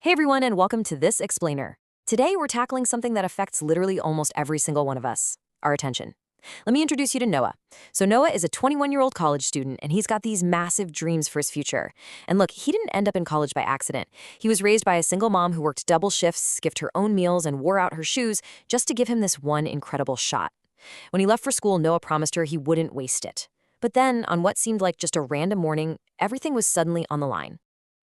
Hey everyone, and welcome to This Explainer. Today we're tackling something that affects literally almost every single one of us, our attention. Let me introduce you to Noah. So Noah is a 21-year-old college student, and he's got these massive dreams for his future. And look, he didn't end up in college by accident. He was raised by a single mom who worked double shifts, skipped her own meals, and wore out her shoes just to give him this one incredible shot. When he left for school, Noah promised her he wouldn't waste it. But then, on what seemed like just a random morning, everything was suddenly on the line.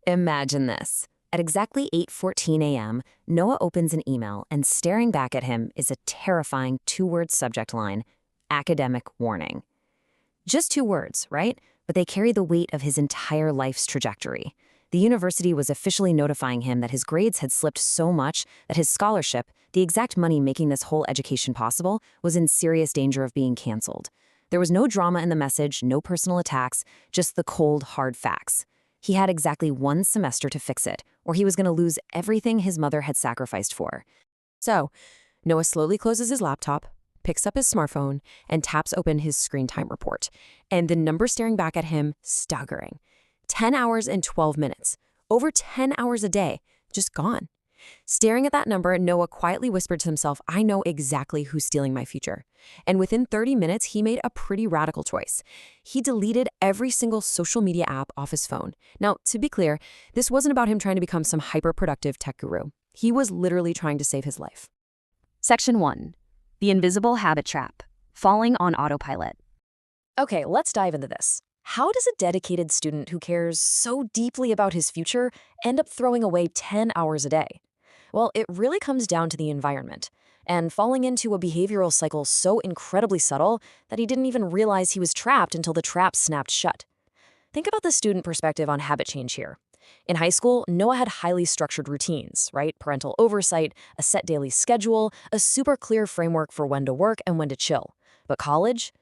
Imagine this. At exactly 8:14 a.m., Noah opens an email, and staring back at him is a terrifying two-word subject line, academic warning. Just 2 words, right? But they carry the weight of his entire life's trajectory. The university was officially notifying him that his grades had slipped so much that his scholarship, the exact money making this whole education possible, was in serious danger of being canceled. There was no drama in the message, no personal attacks, just the cold, hard facts. He had exactly 1 semester to fix it, or he was going to lose everything his mother had sacrificed for. So, Noah slowly closes his laptop, picks up his smartphone, and taps open his screen time report. And the number staring back at him, staggering. 10 hours and 12 minutes. Over 10 hours a day, just gone. Staring at that number, Noah quietly whispered to himself, I know exactly who's stealing my future. And within 30 minutes, he made a pretty radical choice. He deleted every single social media app off his phone. Now, to be clear, this wasn't about him trying to become some hyper-productive tech guru. He was literally trying to save his life. Section 1. The Invisible Habit Trap. Falling on Autopilot. Okay, let's dive into this. How does a dedicated student who cares so deeply about his future end up throwing away 10 hours a day? Well, it really comes down to the environment, and falling into a behavioral cycle so incredibly subtle that he didn't even realize he was trapped until the trap snapped shut. Think about the student perspective on habit change here. In high school, Noah had highly structured routines, right? Parental oversight, a set daily schedule, a super clear framework for when to work and when to chill. But college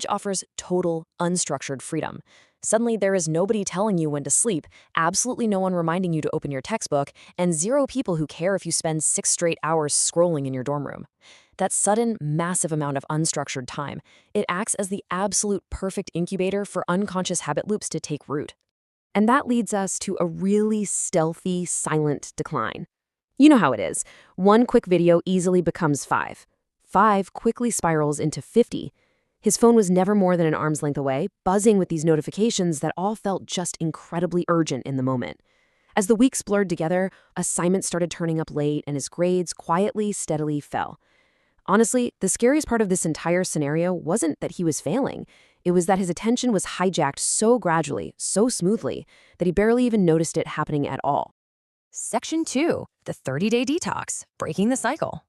offers total, unstructured freedom. Suddenly, there is nobody telling you when to sleep, absolutely no one reminding you to open your textbook, and 0 people who care if you spend 6 straight hours scrolling in your dorm room. That sudden, massive amount of unstructured time, it acts as the absolute perfect incubator for unconscious habit loops to take root. And that leads us to a really stealthy, silent decline. You know how it is. 1 quick video easily becomes 5. 5 quickly spirals into 50. His phone was never more than an arm's length away, buzzing with these notifications that all felt just incredibly urgent in the moment. As the weeks blurred together, assignments started turning up late, and his grades quietly, steadily fell. Honestly, the scariest part of this entire scenario wasn't that he was failing. It was that his attention was hijacked so gradually, so smoothly, that he barely even noticed it happening at all. Section 2, the 30-day detox, breaking the cycle.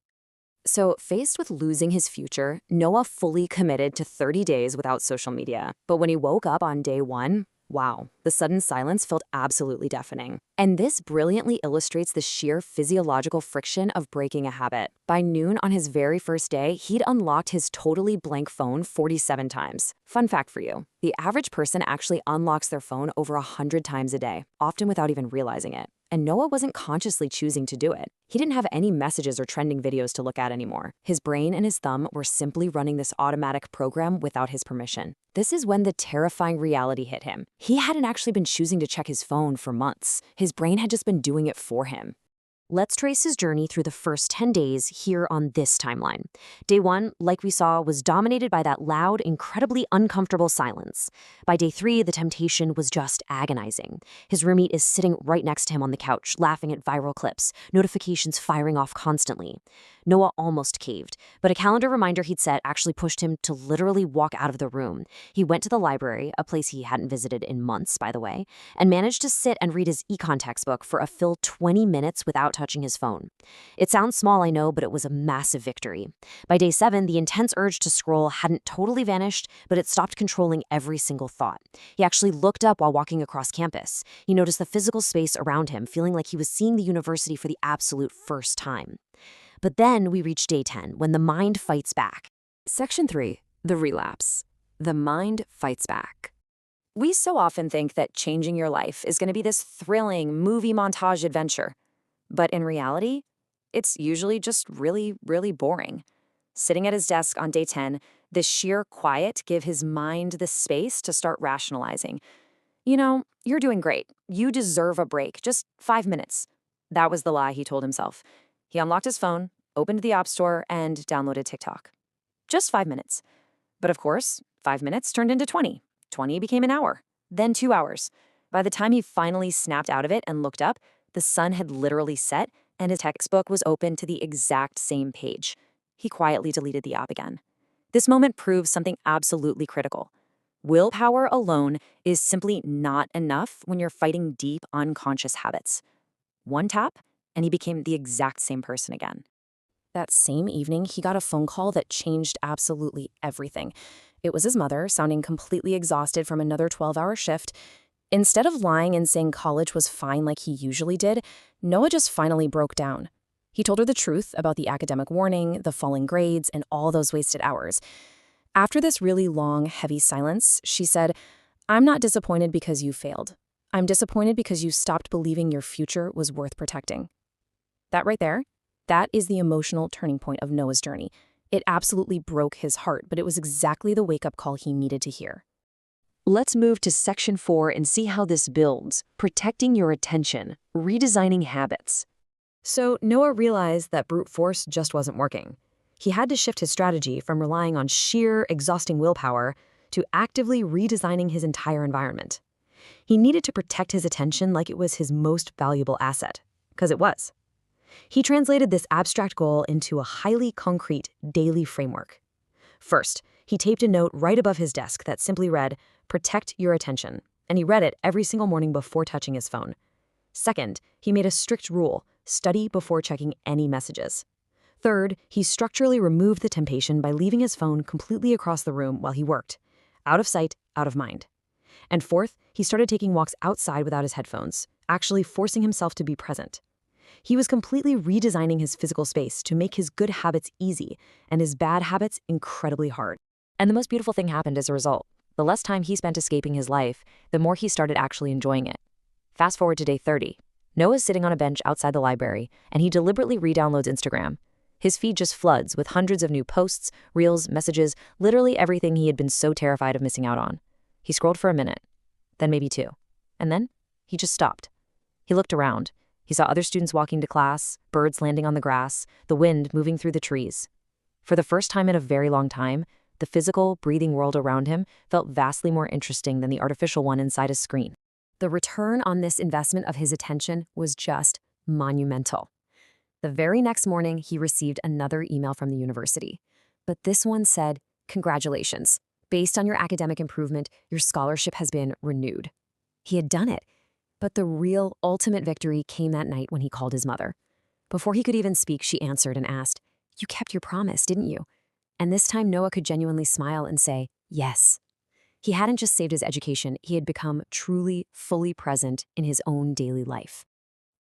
So, faced with losing his future, Noah fully committed to 30 days without social media. But when he woke up on day 1, wow, the sudden silence felt absolutely deafening. And this brilliantly illustrates the sheer physiological friction of breaking a habit. By noon on his very first day, he'd unlocked his totally blank phone 47 times. Fun fact for you, the average person actually unlocks their phone over 100 times a day, often without even realizing it. And Noah wasn't consciously choosing to do it. He didn't have any messages or trending videos to look at anymore. His brain and his thumb were simply running this automatic program without his permission. This is when the terrifying reality hit him. He hadn't actually been choosing to check his phone for months. His brain had just been doing it for him. Let's trace his journey through the first 10 days here on this timeline. Day 1, like we saw, was dominated by that loud, incredibly uncomfortable silence. By day 3, the temptation was just agonizing. His roommate is sitting right next to him on the couch, laughing at viral clips, notifications firing off constantly. Noah almost caved, but a calendar reminder he'd set actually pushed him to literally walk out of the room. He went to the library, a place he hadn't visited in months, by the way, and managed to sit and read his econ textbook for a full 20 minutes without touching his phone. It sounds small, I know, but it was a massive victory. By day 7, the intense urge to scroll hadn't totally vanished, but it stopped controlling every single thought. He actually looked up while walking across campus. He noticed the physical space around him, feeling like he was seeing the university for the absolute first time. But then we reach day 10, when the mind fights back. Section 3. The Relapse. The mind fights back. We so often think that changing your life is going to be this thrilling movie montage adventure. But in reality, it's usually just really, really boring. Sitting at his desk on day 10, the sheer quiet gave his mind the space to start rationalizing. You know, you're doing great. You deserve a break. Just 5 minutes. That was the lie he told himself. He unlocked his phone, opened the App Store, and downloaded TikTok. Just 5 minutes. But of course, 5 minutes turned into 20. 20 became an hour, then 2 hours. By the time he finally snapped out of it and looked up, the sun had literally set and his textbook was open to the exact same page. He quietly deleted the app again. This moment proves something absolutely critical. Willpower alone is simply not enough when you're fighting deep, unconscious habits. One tap, and he became the exact same person again. That same evening, he got a phone call that changed absolutely everything. It was his mother, sounding completely exhausted from another 12-hour shift. Instead of lying and saying college was fine like he usually did, Noah just finally broke down. He told her the truth about the academic warning, the falling grades, and all those wasted hours. After this really long, heavy silence, she said, "I'm not disappointed because you failed. I'm disappointed because you stopped believing your future was worth protecting." That right there, that is the emotional turning point of Noah's journey. It absolutely broke his heart, but it was exactly the wake-up call he needed to hear. Let's move to section 4 and see how this builds, protecting your attention, redesigning habits. So Noah realized that brute force just wasn't working. He had to shift his strategy from relying on sheer, exhausting willpower to actively redesigning his entire environment. He needed to protect his attention like it was his most valuable asset, because it was. He translated this abstract goal into a highly concrete daily framework. First, he taped a note right above his desk that simply read, "Protect your attention," and he read it every single morning before touching his phone. Second, he made a strict rule, study before checking any messages. Third, he structurally removed the temptation by leaving his phone completely across the room while he worked. Out of sight, out of mind. And fourth, he started taking walks outside without his headphones, actually forcing himself to be present. He was completely redesigning his physical space to make his good habits easy and his bad habits incredibly hard. And the most beautiful thing happened as a result. The less time he spent escaping his life, the more he started actually enjoying it. Fast forward to day 30. Noah's sitting on a bench outside the library, and he deliberately re-downloads Instagram. His feed just floods with hundreds of new posts, reels, messages, literally everything he had been so terrified of missing out on. He scrolled for a minute, then maybe two, and then he just stopped. He looked around. He saw other students walking to class, birds landing on the grass, the wind moving through the trees. For the first time in a very long time, the physical, breathing world around him felt vastly more interesting than the artificial one inside a screen. The return on this investment of his attention was just monumental. The very next morning, he received another email from the university. But this one said, "Congratulations. Based on your academic improvement, your scholarship has been renewed." He had done it. But the real, ultimate victory came that night when he called his mother. Before he could even speak, she answered and asked, "You kept your promise, didn't you?" And this time, Noah could genuinely smile and say, "Yes." He hadn't just saved his education, he had become truly, fully present in his own daily life.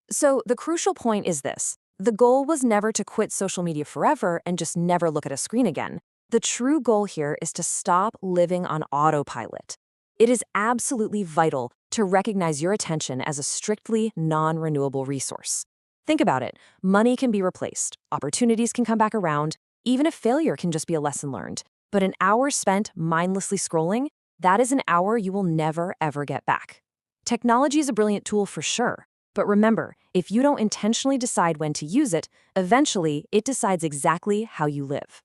So the crucial point is this. The goal was never to quit social media forever and just never look at a screen again. The true goal here is to stop living on autopilot. It is absolutely vital to recognize your attention as a strictly non-renewable resource. Think about it. Money can be replaced. Opportunities can come back around. Even a failure can just be a lesson learned. But an hour spent mindlessly scrolling, that is an hour you will never, ever get back. Technology is a brilliant tool for sure. But remember, if you don't intentionally decide when to use it, eventually it decides exactly how you live.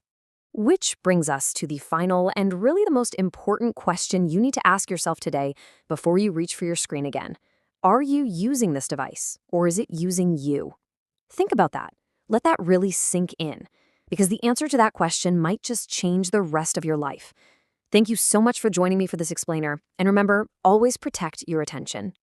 Which brings us to the final and really the most important question you need to ask yourself today before you reach for your screen again. Are you using this device, or is it using you? Think about that. Let that really sink in, because the answer to that question might just change the rest of your life. Thank you so much for joining me for this explainer, and remember, always protect your attention.